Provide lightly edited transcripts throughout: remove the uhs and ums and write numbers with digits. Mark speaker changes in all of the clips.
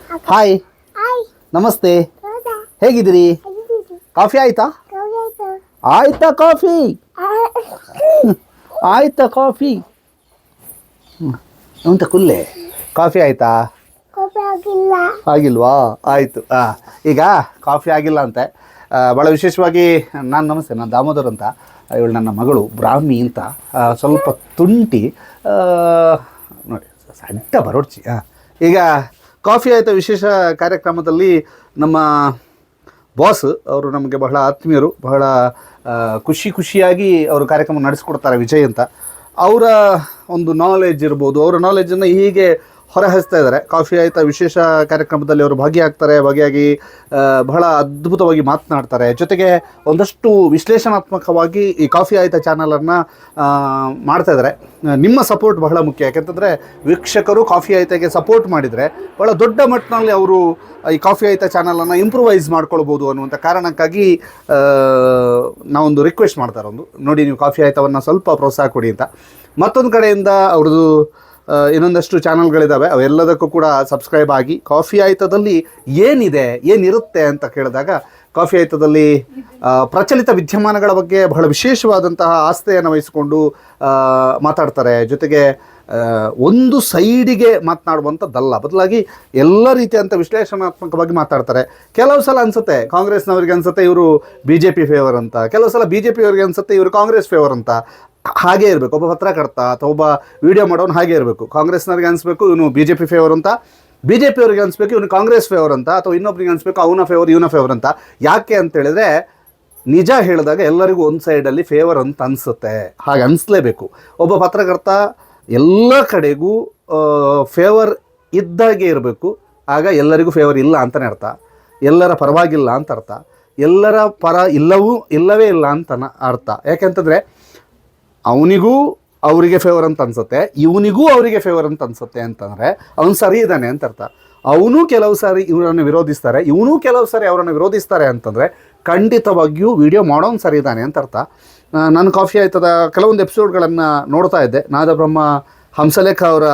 Speaker 1: Hi, ನಮಸ್ತೆ. ಹೇಗಿದ್ದೀರಿ? Coffee ಆಯ್ತಾ? ಆಯ್ತಾ ಕಾಫಿ? ಆಯ್ತಾ ಕಾಫಿ? ಅಂತ ಕುಲ್ಲೆ ಕಾಫಿ ಆಯ್ತಾ? ಆಗಿಲ್ವಾ? ಆಯಿತು. ಈಗ ಕಾಫಿ ಆಗಿಲ್ಲ ಅಂತೆ. ಭಾಳ ವಿಶೇಷವಾಗಿ ನಮಸ್ತೆ, ನಾನು ದಾಮೋದರ್ ಅಂತ. ಇವಳು ನನ್ನ ಮಗಳು ಬ್ರಾಹ್ಮಿ ಅಂತ. ಸ್ವಲ್ಪ ತುಂಟಿ ನೋಡಿ, ಅಡ್ಡ ಬರೋಡ್ಚಿ. ಈಗ ಕಾಫಿ ಆಯಿತಾ ವಿಶೇಷ ಕಾರ್ಯಕ್ರಮದಲ್ಲಿ ನಮ್ಮ ಬಾಸ್ ಅವರು ನಮಗೆ ಬಹಳ ಆತ್ಮೀಯರು, ಬಹಳ ಖುಷಿಯಾಗಿ ಅವರು ಕಾರ್ಯಕ್ರಮ ನಡೆಸ್ಕೊಡ್ತಾರೆ. ವಿಜಯ್ ಅಂತ ಅವರ ಒಂದು ನಾಲೆಜ್ ಇರ್ಬೋದು, ಅವರ ನಾಲೆಜನ್ನು ಹೀಗೆ ಹೊರಹರಿಸ್ತಾ ಇದ್ದಾರೆ. ಕಾಫಿ ಆಯಿತಾ ವಿಶೇಷ ಕಾರ್ಯಕ್ರಮದಲ್ಲಿ ಅವರು ಭಾಗಿಯಾಗಿ ಬಹಳ ಅದ್ಭುತವಾಗಿ ಮಾತನಾಡ್ತಾರೆ. ಜೊತೆಗೆ ಒಂದಷ್ಟು ವಿಶ್ಲೇಷಣಾತ್ಮಕವಾಗಿ ಈ ಕಾಫಿ ಆಯಿತಾ ಚಾನಲನ್ನು ಮಾಡ್ತಾ ಇದ್ದಾರೆ. ನಿಮ್ಮ ಸಪೋರ್ಟ್ ಬಹಳ ಮುಖ್ಯ. ಯಾಕೆಂತಂದರೆ ವೀಕ್ಷಕರು ಕಾಫಿ ಆಯಿತಾಗೆ ಸಪೋರ್ಟ್ ಮಾಡಿದರೆ ಬಹಳ ದೊಡ್ಡ ಮಟ್ಟಿನಲ್ಲಿ ಅವರು ಈ ಕಾಫಿ ಆಯಿತಾ ಚಾನಲನ್ನು ಇಂಪ್ರೂವೈಸ್ ಮಾಡ್ಕೊಳ್ಬೋದು ಅನ್ನುವಂಥ ಕಾರಣಕ್ಕಾಗಿ ನಾವೊಂದು ರಿಕ್ವೆಸ್ಟ್ ಮಾಡ್ತಾರೆ, ಒಂದು ನೋಡಿ ನೀವು ಕಾಫಿ ಆಯಿತಾವನ್ನು ಸ್ವಲ್ಪ ಪ್ರೋತ್ಸಾಹ ಕೊಡಿ ಅಂತ. ಮತ್ತೊಂದು ಕಡೆಯಿಂದ ಅವ್ರದ್ದು ಇನ್ನೊಂದಷ್ಟು ಚಾನಲ್ಗಳಿದ್ದಾವೆ, ಅವೆಲ್ಲದಕ್ಕೂ ಕೂಡ ಸಬ್ಸ್ಕ್ರೈಬ್ ಆಗಿ ಕಾಫಿ ಆಯಿತಾದಲ್ಲಿ ಏನಿರುತ್ತೆ ಅಂತ ಕೇಳಿದಾಗ, ಕಾಫಿ ಆಯಿತಾದಲ್ಲಿ ಪ್ರಚಲಿತ ವಿದ್ಯಮಾನಗಳ ಬಗ್ಗೆ ಬಹಳ ವಿಶೇಷವಾದಂತಹ ಆಸ್ಥೆಯನ್ನು ವಹಿಸಿಕೊಂಡು ಮಾತಾಡ್ತಾರೆ. ಜೊತೆಗೆ ಒಂದು ಸೈಡಿಗೆ ಮಾತನಾಡುವಂಥದ್ದಲ್ಲ, ಬದಲಾಗಿ ಎಲ್ಲ ರೀತಿಯಂಥ ವಿಶ್ಲೇಷಣಾತ್ಮಕವಾಗಿ ಮಾತಾಡ್ತಾರೆ. ಕೆಲವು ಸಲ ಅನಿಸುತ್ತೆ ಕಾಂಗ್ರೆಸ್ನವ್ರಿಗೆ ಅನಿಸುತ್ತೆ ಇವರು BJP ಫೇವರ್ ಅಂತ, ಕೆಲವು ಸಲ BJP ಅವರಿಗೆ ಅನಿಸುತ್ತೆ ಇವರು ಕಾಂಗ್ರೆಸ್ ಫೇವರ್ ಅಂತ. ಹಾಗೇ ಇರಬೇಕು. ಒಬ್ಬ ಪತ್ರಕರ್ತ ಅಥವಾ ಒಬ್ಬ ವಿಡಿಯೋ ಮಾಡೋನು ಹಾಗೇ ಇರಬೇಕು. ಕಾಂಗ್ರೆಸ್ನವ್ರಿಗೆ ಅನಿಸ್ಬೇಕು ಇವನು BJP ಫೇವರ್ ಅಂತ, BJP ಅವ್ರಿಗೆ ಅನಿಸ್ಬೇಕು ಇವನು ಕಾಂಗ್ರೆಸ್ ಫೇವರ್ ಅಂತ, ಅಥವಾ ಇನ್ನೊಬ್ರಿಗೆ ಅನಿಸ್ಬೇಕು ಅವನ ಫೇವರ್ ಇವನ ಫೇವರ್ ಅಂತ. ಯಾಕೆ ಅಂತೇಳಿದ್ರೆ, ನಿಜ ಹೇಳಿದಾಗ ಎಲ್ಲರಿಗೂ ಒಂದು ಸೈಡಲ್ಲಿ ಫೇವರ್ ಅಂತ ಅನಿಸುತ್ತೆ. ಹಾಗೆ ಅನಿಸ್ಲೇಬೇಕು. ಒಬ್ಬ ಪತ್ರಕರ್ತ ಎಲ್ಲ ಕಡೆಗೂ ಫೇವರ್ ಇದ್ದಾಗೆ ಇರಬೇಕು. ಆಗ ಎಲ್ಲರಿಗೂ ಫೇವರ್ ಇಲ್ಲ ಅಂತಲೇ ಅರ್ಥ, ಎಲ್ಲರ ಪರವಾಗಿಲ್ಲ ಅಂತ ಅರ್ಥ, ಎಲ್ಲರ ಪರ ಇಲ್ಲವೇ ಇಲ್ಲ ಅಂತ ಅರ್ಥ. ಯಾಕೆಂತಂದರೆ ಅವನಿಗೂ ಅವರಿಗೆ ಫೇವರ್ ಅಂತ ಅನಿಸುತ್ತೆ, ಇವನಿಗೂ ಅವರಿಗೆ ಫೇವರ್ ಅಂತ ಅನಿಸುತ್ತೆ ಅಂತಂದರೆ ಅವನು ಸರಿ ಇದ್ದಾನೆ ಅಂತ ಅರ್ಥ. ಅವನು ಕೆಲವು ಸಾರಿ ಇವರನ್ನು ವಿರೋಧಿಸ್ತಾರೆ, ಇವನು ಕೆಲವು ಸಾರಿ ಅವರನ್ನು ವಿರೋಧಿಸ್ತಾರೆ ಅಂತಂದರೆ ಖಂಡಿತವಾಗಿಯೂ ವಿಡಿಯೋ ಮಾಡೋನು ಸರಿ ಇದ್ದಾನೆ ಅಂತ ಅರ್ಥ. ನಾನು ಕಾಫಿ ಆಯ್ತದ ಕೆಲವೊಂದು ಎಪಿಸೋಡ್ಗಳನ್ನು ನೋಡ್ತಾ ಇದ್ದೆ. ನಾದಬ್ರಹ್ಮ ಹಂಸಲೇಖ ಅವರ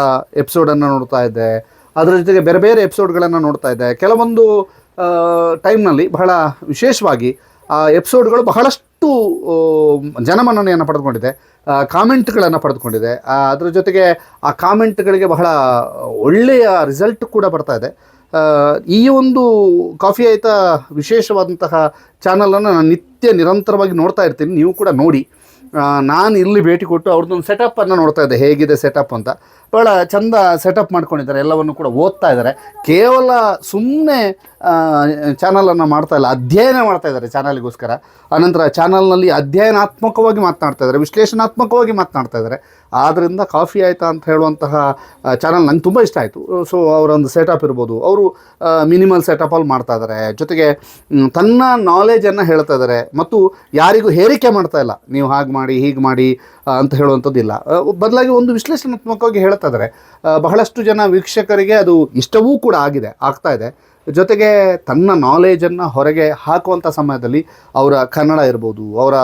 Speaker 1: ಎಪಿಸೋಡನ್ನು ನೋಡ್ತಾ ಇದ್ದೆ, ಅದರ ಜೊತೆಗೆ ಬೇರೆ ಬೇರೆ ಎಪಿಸೋಡ್ಗಳನ್ನು ನೋಡ್ತಾ ಇದ್ದೆ. ಕೆಲವೊಂದು ಟೈಮ್ನಲ್ಲಿ ಬಹಳ ವಿಶೇಷವಾಗಿ ಆ ಎಪಿಸೋಡ್ಗಳು ಬಹಳಷ್ಟು ಜನಮನ್ನಣೆಯನ್ನು ಪಡೆದುಕೊಂಡಿದೆ, ಕಾಮೆಂಟ್ಗಳನ್ನು ಪಡೆದುಕೊಂಡಿದೆ. ಅದರ ಜೊತೆಗೆ ಆ ಕಾಮೆಂಟ್ಗಳಿಗೆ ಬಹಳ ಒಳ್ಳೆಯ ರಿಸಲ್ಟ್ ಕೂಡ ಬರ್ತಾ ಇದೆ. ಈ ಒಂದು ಕಾಫಿ ಆಯಿತಾ ವಿಶೇಷವಾದಂತಹ ಚಾನಲನ್ನು ನಾನು ನಿರಂತರವಾಗಿ ನೋಡ್ತಾ ಇರ್ತೀನಿ. ನೀವು ಕೂಡ ನೋಡಿ. ನಾನು ಇಲ್ಲಿ ಭೇಟಿ ಕೊಟ್ಟು ಅವ್ರದ್ದೊಂದು ಸೆಟಪ್ಪನ್ನು ನೋಡ್ತಾ ಇದ್ದೆ, ಹೇಗಿದೆ ಸೆಟಪ್ ಅಂತ. ಭಾಳ ಚಂದ ಸೆಟಪ್ ಮಾಡ್ಕೊಂಡಿದ್ದಾರೆ, ಎಲ್ಲವನ್ನು ಕೂಡ ಓದ್ತಾ ಇದ್ದಾರೆ. ಕೇವಲ ಸುಮ್ಮನೆ ಚಾನಲನ್ನು ಮಾಡ್ತಾ ಇಲ್ಲ, ಅಧ್ಯಯನ ಮಾಡ್ತಾ ಇದ್ದಾರೆ ಚಾನಲ್ಗೋಸ್ಕರ. ಆನಂತರ ಚಾನಲ್ನಲ್ಲಿ ಅಧ್ಯಯನಾತ್ಮಕವಾಗಿ ಮಾತನಾಡ್ತಾ ಇದ್ದಾರೆ, ವಿಶ್ಲೇಷಣಾತ್ಮಕವಾಗಿ ಮಾತನಾಡ್ತಾ ಇದ್ದಾರೆ. ಆದ್ದರಿಂದ ಕಾಫಿ ಆಯಿತಾ ಅಂತ ಹೇಳುವಂತಹ ಚಾನಲ್ ನಂಗೆ ತುಂಬ ಇಷ್ಟ ಆಯಿತು. ಸೊ ಅವರೊಂದು ಸೆಟಪ್ ಇರ್ಬೋದು, ಅವರು ಮಿನಿಮಲ್ ಸೆಟಪಲ್ಲಿ ಮಾಡ್ತಾ ಇದ್ದಾರೆ. ಜೊತೆಗೆ ತನ್ನ ನಾಲೆಜನ್ನು ಹೇಳ್ತಾ ಇದ್ದಾರೆ, ಮತ್ತು ಯಾರಿಗೂ ಹೇರಿಕೆ ಮಾಡ್ತಾ ಇಲ್ಲ, ನೀವು ಹಾಗೆ ಮಾಡಿ ಹೀಗೆ ಮಾಡಿ ಅಂತ ಹೇಳುವಂಥದ್ದಿಲ್ಲ. ಬದಲಾಗಿ ಒಂದು ವಿಶ್ಲೇಷಣಾತ್ಮಕವಾಗಿ ಹೇಳ್ತಾ ಇದ್ದಾರೆ. ಬಹಳಷ್ಟು ಜನ ವೀಕ್ಷಕರಿಗೆ ಅದು ಇಷ್ಟವೂ ಕೂಡ ಆಗ್ತಾ ಇದೆ. ಜೊತೆಗೆ ತನ್ನ ನಾಲೆಜನ್ನು ಹೊರಗೆ ಹಾಕುವಂಥ ಸಮಯದಲ್ಲಿ ಅವರ ಕನ್ನಡ ಇರ್ಬೋದು, ಅವರ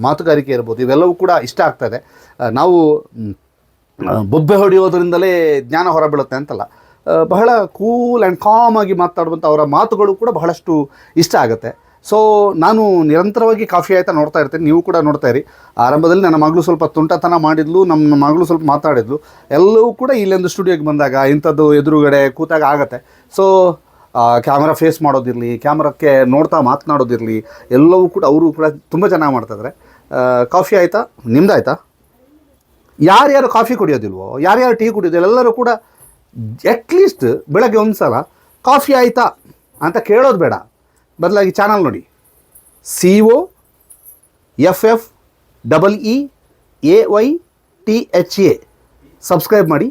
Speaker 1: ಮಾತುಗಾರಿಕೆ ಇರ್ಬೋದು, ಇವೆಲ್ಲವೂ ಕೂಡ ಇಷ್ಟ ಆಗ್ತಾಯಿದೆ. ನಾವು ಬೊಬ್ಬೆ ಹೊಡೆಯೋದ್ರಿಂದಲೇ ಜ್ಞಾನ ಹೊರಬೀಳುತ್ತೆ ಅಂತಲ್ಲ, ಬಹಳ ಕೂಲ್ ಆ್ಯಂಡ್ ಕಾಮ್ ಆಗಿ ಮಾತಾಡುವಂಥ ಅವರ ಮಾತುಗಳು ಕೂಡ ಬಹಳಷ್ಟು ಇಷ್ಟ ಆಗುತ್ತೆ. ಸೊ ನಾನು ನಿರಂತರವಾಗಿ ಕಾಫಿ ಆಯಿತಾ ನೋಡ್ತಾ ಇರ್ತೀನಿ, ನೀವು ಕೂಡ ನೋಡ್ತಾ ಇರಿ. ಆರಂಭದಲ್ಲಿ ನನ್ನ ಮಗಳು ಸ್ವಲ್ಪ ತುಂಟತನ ಮಾಡಿದ್ಲು, ನಮ್ಮ ಮಗಳು ಸ್ವಲ್ಪ ಮಾತಾಡಿದ್ಲು. ಎಲ್ಲವೂ ಕೂಡ ಇಲ್ಲೊಂದು ಸ್ಟುಡಿಯೋಗೆ ಬಂದಾಗ ಇಂಥದ್ದು ಎದುರುಗಡೆ ಕೂತಾಗ ಆಗುತ್ತೆ. ಸೊ ಕ್ಯಾಮ್ರಾ ಫೇಸ್ ಮಾಡೋದಿರಲಿ, ಕ್ಯಾಮ್ರಕ್ಕೆ ನೋಡ್ತಾ ಮಾತನಾಡೋದಿರಲಿ, ಎಲ್ಲವೂ ಕೂಡ ಅವರು ಕೂಡ ತುಂಬ ಚೆನ್ನಾಗಿ ಮಾಡ್ತಾಯಿದ್ದಾರೆ. ಕಾಫಿ ಆಯಿತಾ? ನಿಮ್ದಾಯ್ತಾ? ಯಾರ್ಯಾರು ಕಾಫಿ ಕುಡಿಯೋದಿಲ್ವೋ, ಯಾರ್ಯಾರು ಟೀ ಕುಡಿಯೋದಿಲ್ಲ, ಎಲ್ಲರೂ ಕೂಡ ಅಟ್ಲೀಸ್ಟ್ ಬೆಳಗ್ಗೆ ಒಂದು ಸಲ ಕಾಫಿ ಆಯಿತಾ ಅಂತ ಕೇಳೋದು ಬೇಡ, ಬದಲಾಗಿ ಚಾನಲ್ ನೋಡಿ, COFFEEAYTHA ಸಬ್ಸ್ಕ್ರೈಬ್ ಮಾಡಿ.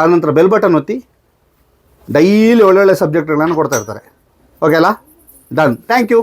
Speaker 1: ಆನಂತರ ಬೆಲ್ ಬಟನ್ ಒತ್ತಿ. ಡೈಲಿ ಒಳ್ಳೊಳ್ಳೆ ಸಬ್ಜೆಕ್ಟ್ಗಳನ್ನು ಕೊಡ್ತಾ ಇರ್ತಾರೆ. ಓಕೆ ಅಲ್ಲ? ಡನ್. Thank you.